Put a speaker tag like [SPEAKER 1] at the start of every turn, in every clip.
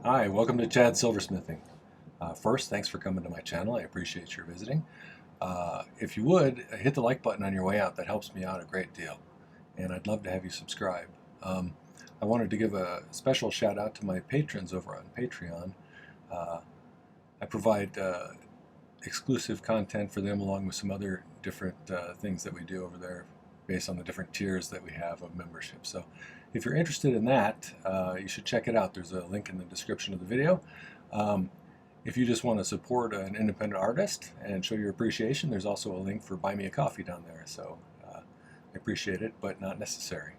[SPEAKER 1] Hi, welcome to Chad's Silversmithing. First, thanks for coming to my channel. I appreciate your visiting. If you would, hit the like button on your way out. That helps me out a great deal. And I'd love to have you subscribe. I wanted to give a special shout out to my patrons over on Patreon. I provide exclusive content for them along with some other different things that we do over there based on the different tiers that we have of membership. So if you're interested in that, you should check it out. There's a link in the description of the video. If you just want to support an independent artist and show your appreciation, there's also a link for Buy Me a Coffee down there. So I appreciate it, but not necessary.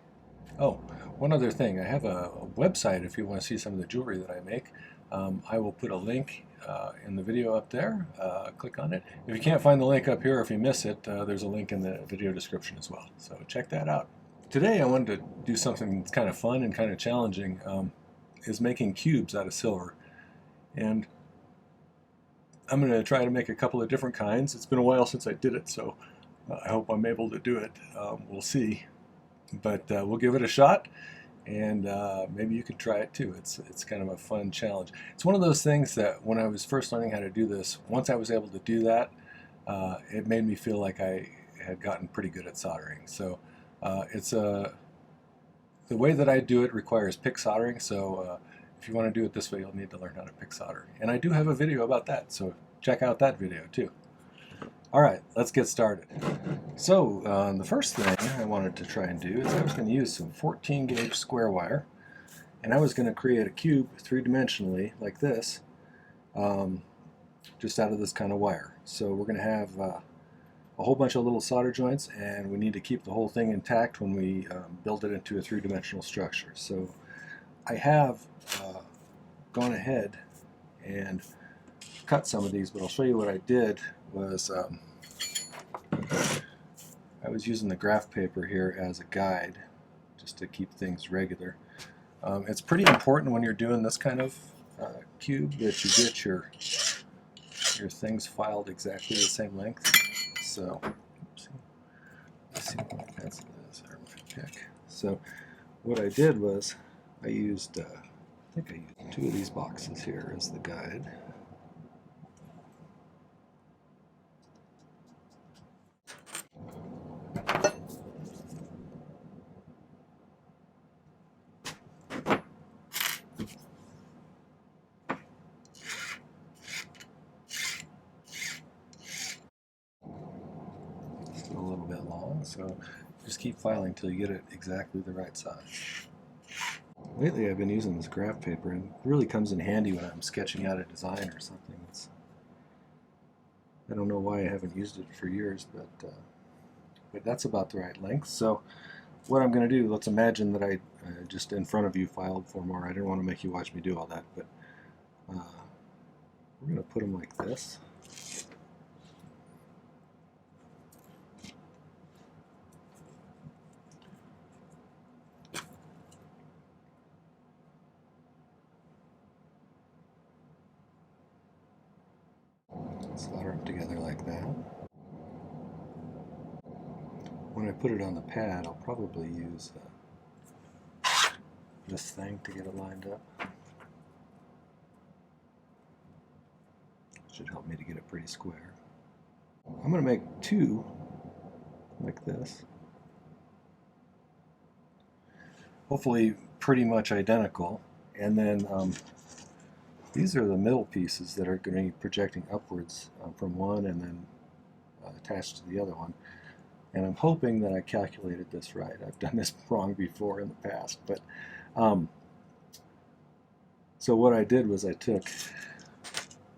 [SPEAKER 1] Oh, one other thing. I have a website if you want to see some of the jewelry that I make. I will put a link in the video up there. Click on it. If you can't find the link up here, if you miss it, there's a link in the video description as well. So check that out. Today I wanted to do something that's kind of fun and kind of challenging, is making cubes out of silver. And I'm going to try to make a couple of different kinds. It's been a while since I did it, so I hope I'm able to do it. We'll see. But we'll give it a shot, and maybe you could try it too. It's kind of a fun challenge. It's one of those things that when I was first learning how to do this, once I was able to do that, it made me feel like I had gotten pretty good at soldering. So the way that I do it requires pick soldering, so if you want to do it this way, you'll need to learn how to pick solder. And I do have a video about that, so check out that video too. Alright, let's get started. So the first thing I wanted to try and do is I was going to use some 14 gauge square wire, and I was going to create a cube three-dimensionally like this, just out of this kind of wire. So we're going to have a whole bunch of little solder joints, and we need to keep the whole thing intact when we build it into a three-dimensional structure. So I have gone ahead and cut some of these, but I'll show you what I did was I was using the graph paper here as a guide just to keep things regular. It's pretty important when you're doing this kind of cube that you get your things filed exactly the same length. So let's see what pencil is or my pick. So what I did was I used I think I used two of these boxes here as the guide. Still a little bit long, so just keep filing until you get it exactly the right size. Lately I've been using this graph paper, and it really comes in handy when I'm sketching out a design or something. I don't know why I haven't used it for years, but that's about the right length. So what I'm going to do, let's imagine that I just in front of you filed 4 more. I didn't want to make you watch me do all that, but we're going to put them like this. Solder them together like that. When I put it on the pad, I'll probably use this thing to get it lined up. Should help me to get it pretty square. I'm going to make 2 like this. Hopefully pretty much identical. And then these are the middle pieces that are going to be projecting upwards from one and then attached to the other one. And I'm hoping that I calculated this right. I've done this wrong before in the past, but so what I did was I took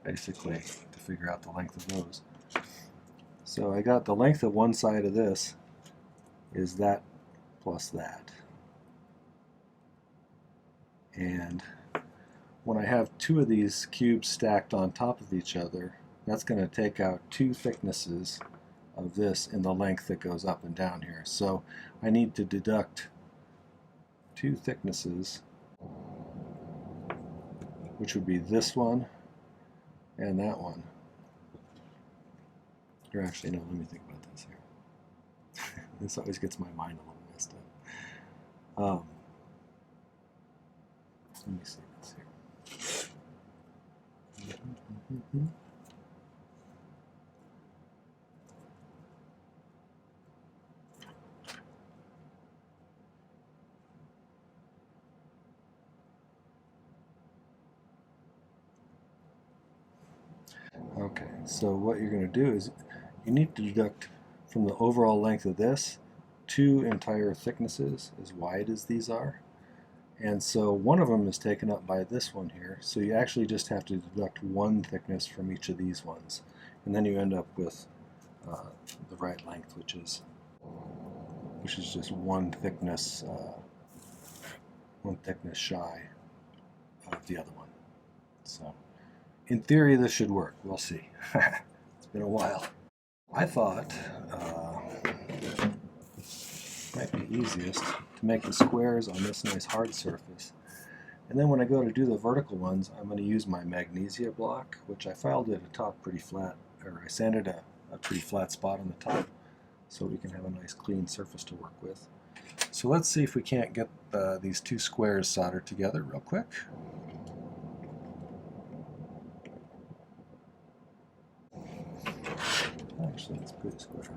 [SPEAKER 1] basically to figure out the length of those. So I got the length of one side of this is that plus that. And when I have 2 of these cubes stacked on top of each other, that's going to take out 2 thicknesses of this in the length that goes up and down here. So I need to deduct 2 thicknesses, which would be this one and that one. Or actually, no, let me think about this here. This always gets my mind a little messed up. Let me see this here. Mm-hmm. Okay, so what you're going to do is you need to deduct from the overall length of this 2 entire thicknesses as wide as these are. And so one of them is taken up by this one here, so you actually just have to deduct 1 thickness from each of these ones. And then you end up with the right length, which is just 1 thickness, 1 thickness shy of the other one. So in theory, this should work. We'll see. It's been a while. I thought it might be easiest to make the squares on this nice hard surface. And then when I go to do the vertical ones, I'm going to use my magnesia block, which I filed at the top pretty flat, or I sanded a pretty flat spot on the top so we can have a nice clean surface to work with. So let's see if we can't get these 2 squares soldered together real quick. Actually, it's pretty square.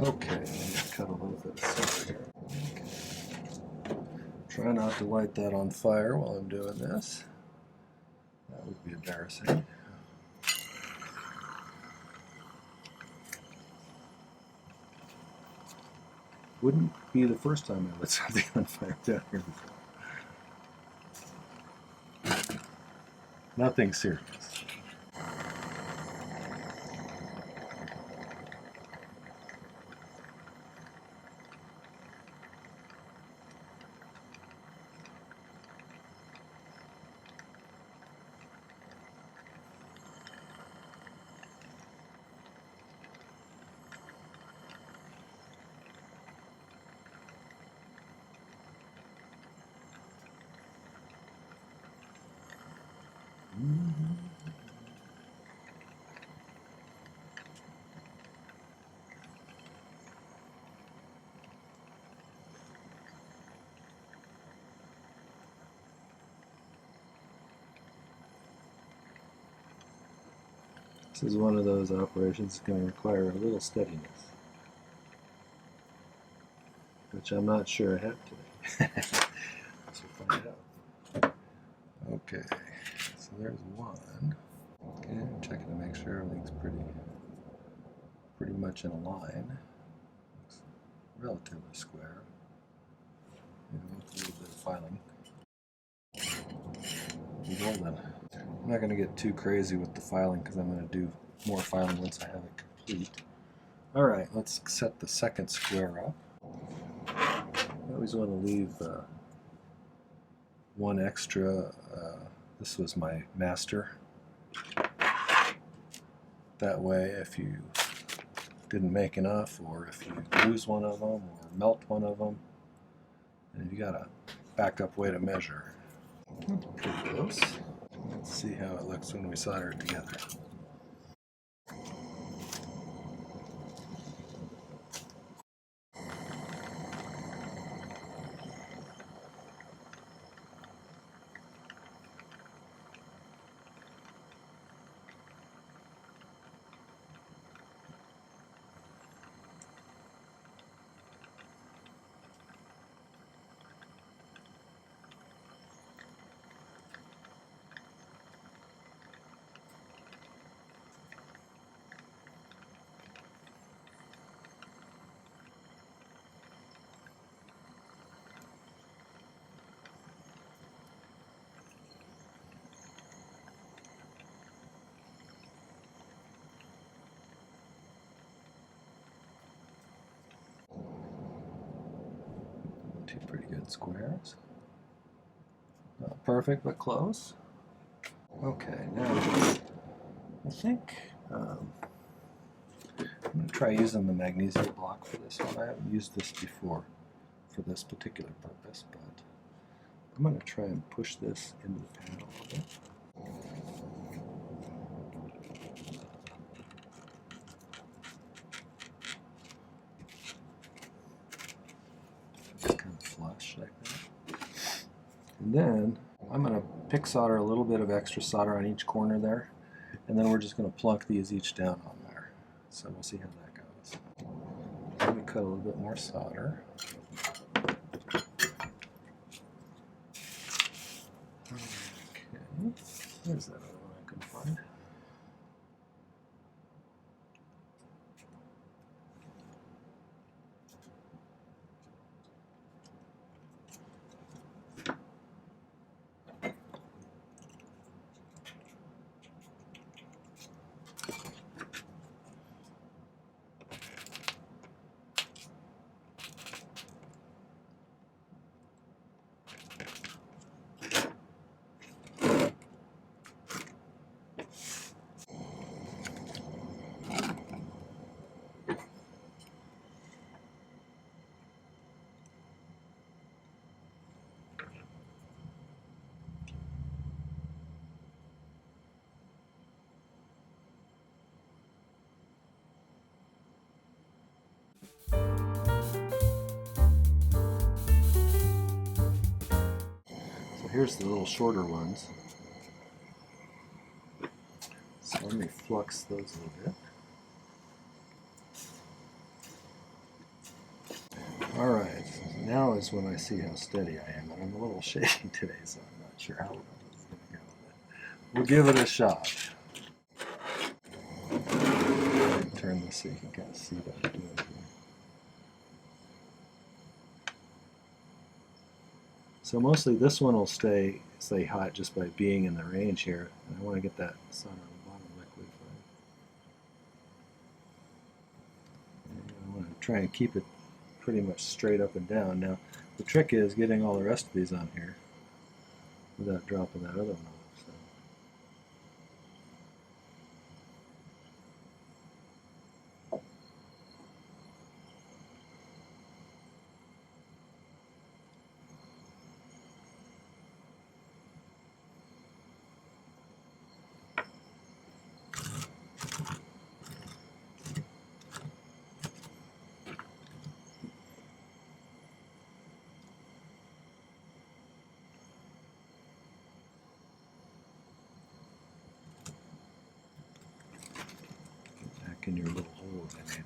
[SPEAKER 1] Okay, I'm going to cut a little bit of center here. Okay. Try not to light that on fire while I'm doing this. That would be embarrassing. Wouldn't be the first time I lit something on fire down here before. Nothing serious. This is one of those operations that's going to require a little steadiness, which I'm not sure I have today. Guess we'll find out. Okay, so there's one. Okay, I'm checking to make sure everything's pretty much in a line. Looks relatively square. Maybe with a little bit of filing. Golden. I'm not going to get too crazy with the filing because I'm going to do more filing once I have it complete. Alright, let's set the second square up. I always want to leave one extra. This was my master. That way, if you didn't make enough, or if you lose one of them, or melt one of them, and you got a backup way to measure. That's pretty close. Let's see how it looks when we solder it together. Two pretty good squares. Not perfect, but close. Okay, now I think I'm going to try using the magnesia block for this one. I haven't used this before for this particular purpose, but I'm going to try and push this into the panel a little bit. Just kind of flush like that. And then I'm going to pick solder a little bit of extra solder on each corner there, and then we're just going to plunk these each down on there. So we'll see how that goes. Let me cut a little bit more solder. Okay, there's that other one I couldn't find. So here's the little shorter ones. So let me flux those a little bit. Alright, now is when I see how steady I am, and I'm a little shaky today, so I'm not sure how well this is going to go. We'll give it a shot. Turn this so you can kind of see what I'm doing here. So mostly this one will stay hot just by being in the range here, and I want to get that sun on the bottom liquid. I want to try and keep it pretty much straight up and down. Now the trick is getting all the rest of these on here without dropping that other one off. So. Back in your little hole that I made for you.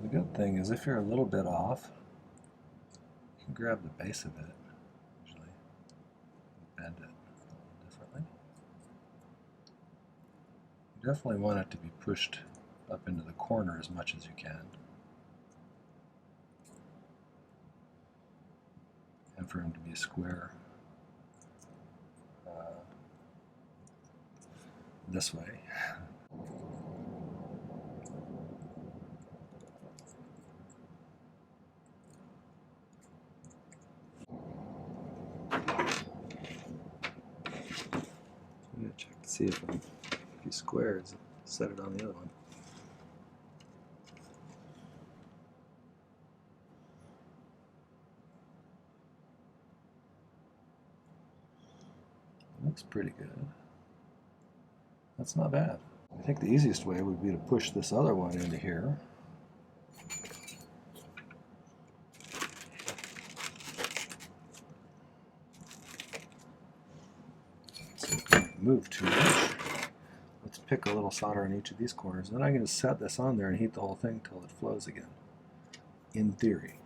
[SPEAKER 1] The good thing is if you're a little bit off, you can grab the base of it, usually bend it a little differently. You definitely want it to be pushed up into the corner as much as you can. And for him to be square this way. I'm going to check to see if he's square, set it on the other one. Looks pretty good. That's not bad. I think the easiest way would be to push this other one into here. So it can't move too much. let's pick a little solder on each of these corners. Then I can just set this on there and heat the whole thing till it flows again. In theory.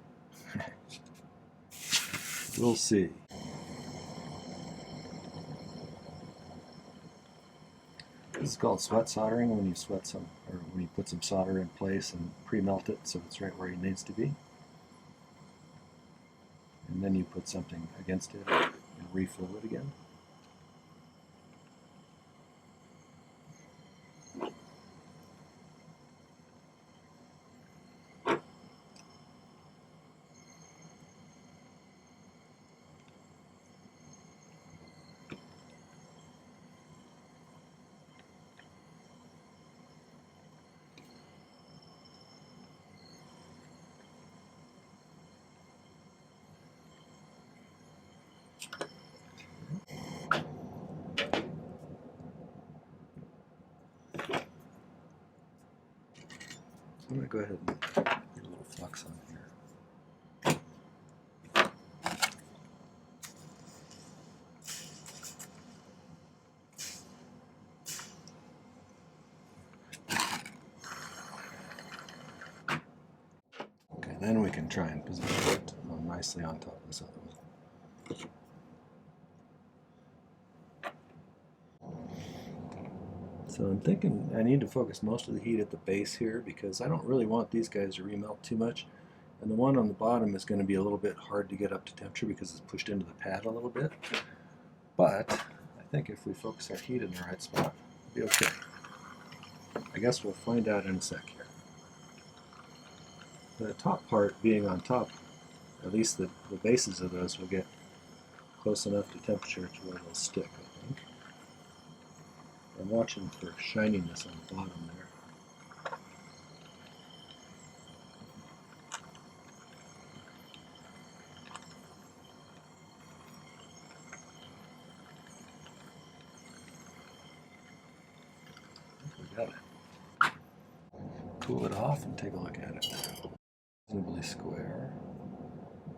[SPEAKER 1] We'll see. This is called sweat soldering, when you sweat some, or when you put some solder in place and pre-melt it so it's right where it needs to be. And then you put something against it and refill it again. I'm going to go ahead and get a little flux on here. Okay, then we can try and position it nicely on top of this other one. So I'm thinking I need to focus most of the heat at the base here because I don't really want these guys to remelt too much. And the one on the bottom is going to be a little bit hard to get up to temperature because it's pushed into the pad a little bit. But I think if we focus our heat in the right spot, it'll be okay. I guess we'll find out in a sec here. The top part being on top, at least the bases of those will get close enough to temperature to where they'll stick, I think. I'm watching for shininess on the bottom there. I think we got it. Cool it off and take a look at it. Reasonably square.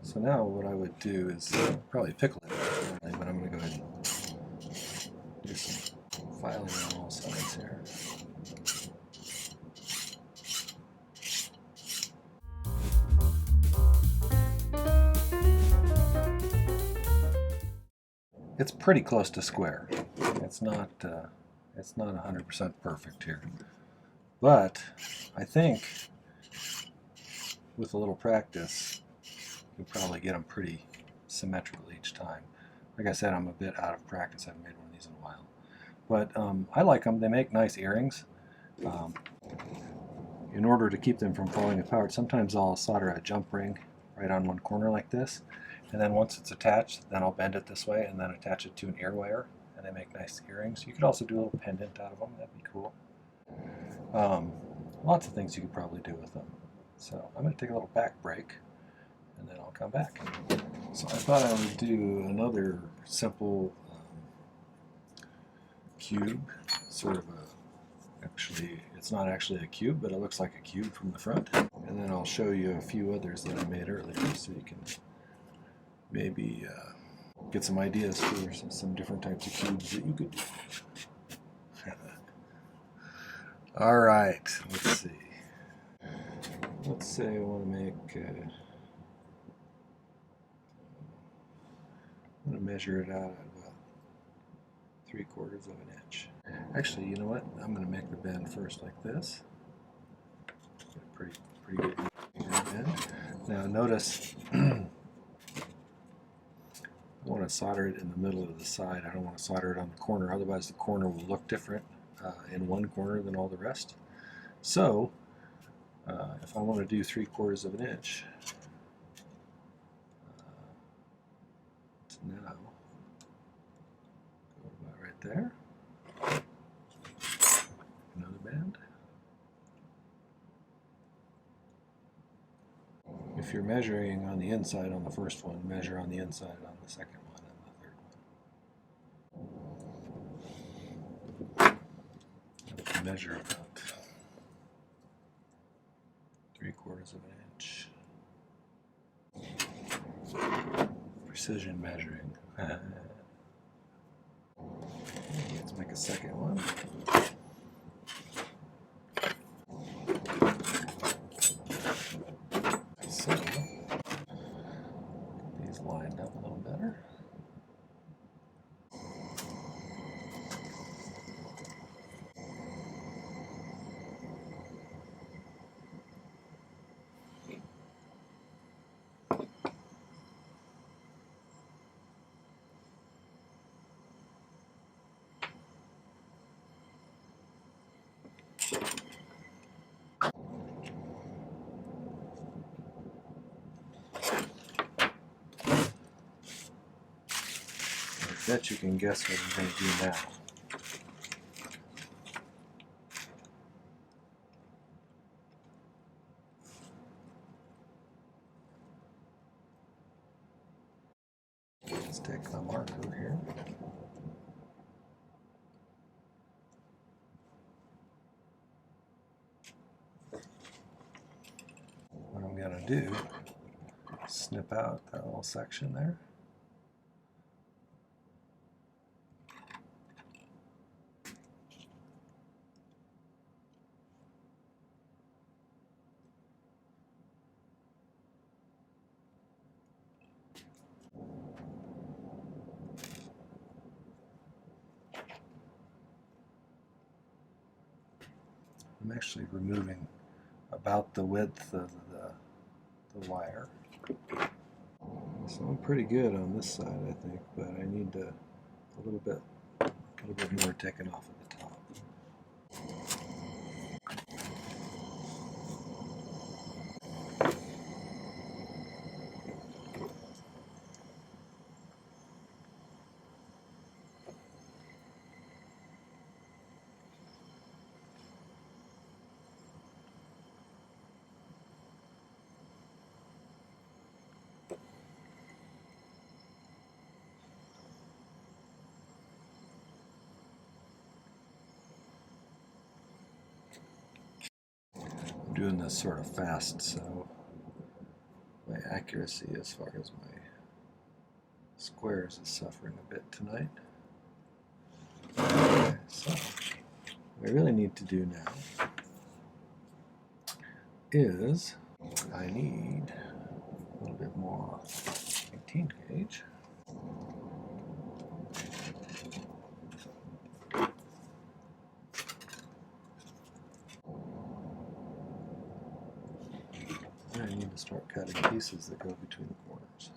[SPEAKER 1] So now what I would do is probably pickle it, but I'm going to go ahead and do some filing on all sides here. It's pretty close to square. It's not 100% perfect here, but I think with a little practice you'll probably get them pretty symmetrical each time. Like I said, I'm a bit out of practice. I haven't made one of these in a while. But I like them. They make nice earrings. In order to keep them from falling apart, sometimes I'll solder a jump ring right on one corner like this. And then once it's attached, then I'll bend it this way and then attach it to an ear wire. And they make nice earrings. You could also do a little pendant out of them. That'd be cool. Lots of things you could probably do with them. So I'm going to take a little back break and then I'll come back. So I thought I would do another simple cube, sort of actually it's not actually a cube, but it looks like a cube from the front. And then I'll show you a few others that I made earlier so you can maybe get some ideas for some different types of cubes that you could do. Alright, let's see. Let's say I want to make, I'm going to measure it out at about 3/4 of an inch. Actually, you know what? I'm going to make the bend first like this. Pretty good bend. Now notice, I want to solder it in the middle of the side. I don't want to solder it on the corner, otherwise the corner will look different in one corner than all the rest. So, if I want to do 3/4 of an inch, now go about right there. Another bend. If you're measuring on the inside on the first one, measure on the inside on the second one and the third one. Measure about 3/4 of an inch. Precision measuring. Let's make a second one. Bet you can guess what I'm going to do now. Let's take the marker here. What I'm going to do is snip out that little section there. I'm actually removing about the width of the wire. So I'm pretty good on this side, I think, but I need a little bit more taken off at the top. I'm doing this sort of fast, so my accuracy as far as my squares is suffering a bit tonight. Okay, so what I really need to do now is I need a little bit more 18 gauge. And I need to start cutting pieces that go between the corners.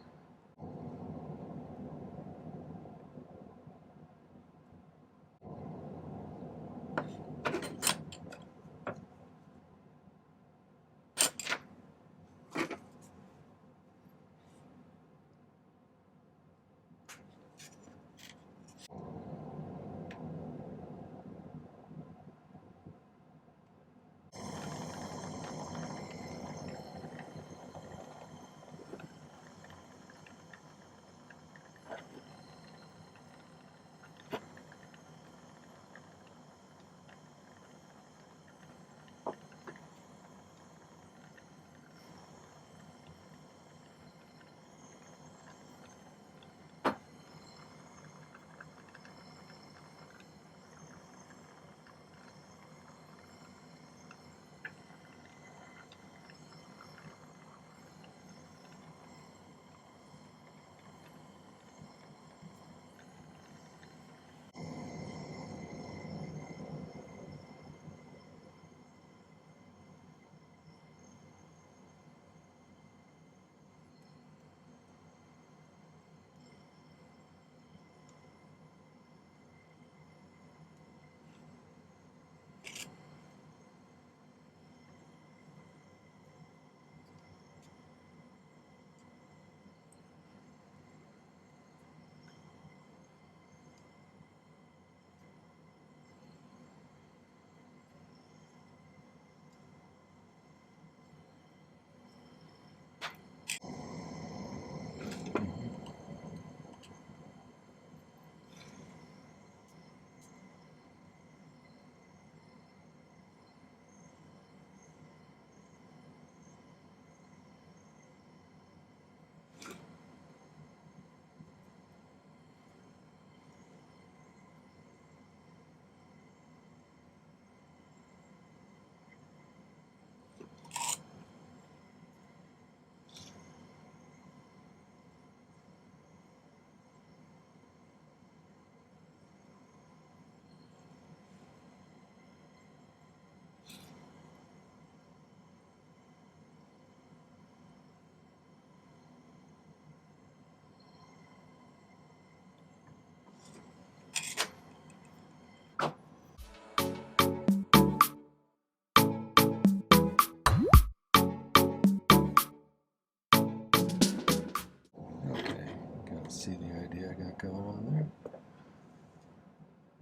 [SPEAKER 1] I got going on there.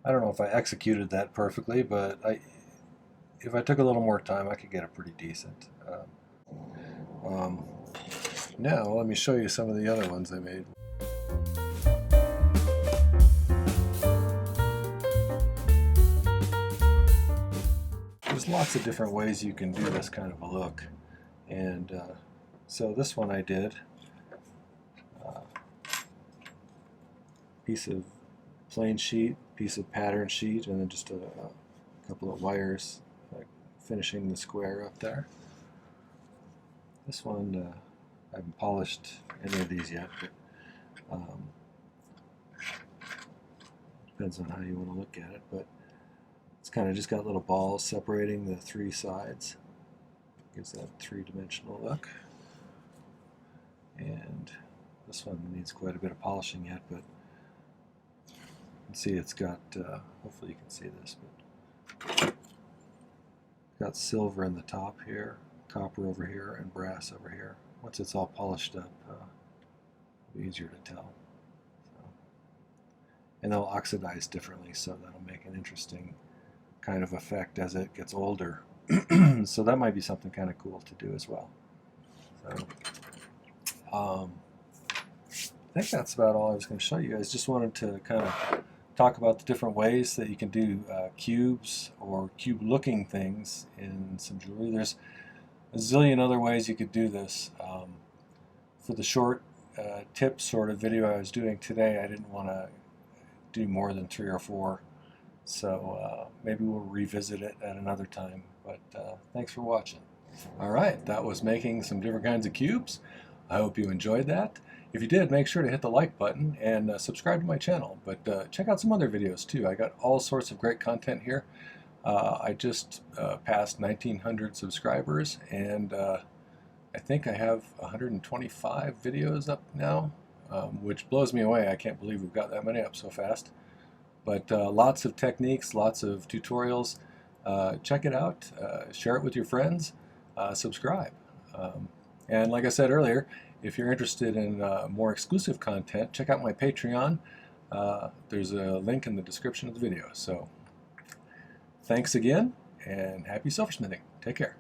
[SPEAKER 1] I don't know if I executed that perfectly, but if I took a little more time, I could get it pretty decent. Now let me show you some of the other ones I made. There's lots of different ways you can do this kind of a look, and so this one I did piece of plain sheet, piece of pattern sheet, and then just a couple of wires finishing the square up there. This one I haven't polished any of these yet, but depends on how you want to look at it. But it's kind of just got little balls separating the three sides. Gives that three-dimensional look. And this one needs quite a bit of polishing yet, but you can see it's got, hopefully you can see this, but got silver in the top here, copper over here, and brass over here. Once it's all polished up, it'll be easier to tell. So, and they'll oxidize differently, so that'll make an interesting kind of effect as it gets older. So that might be something kind of cool to do as well. So, I think that's about all I was going to show you guys. Just wanted to kind of talk about the different ways that you can do cubes or cube-looking things in some jewelry. There's a zillion other ways you could do this. For the short tip sort of video I was doing today, I didn't want to do more than 3 or 4. So maybe we'll revisit it at another time. But thanks for watching. Alright, that was making some different kinds of cubes. I hope you enjoyed that. If you did, make sure to hit the like button and subscribe to my channel. But check out some other videos too. I got all sorts of great content here. I just passed 1,900 subscribers, and I think I have 125 videos up now, which blows me away. I can't believe we've got that many up so fast. But lots of techniques, lots of tutorials. Check it out, share it with your friends, subscribe. And like I said earlier, if you're interested in more exclusive content, check out my Patreon. There's a link in the description of the video. So thanks again, and happy silversmithing. Take care.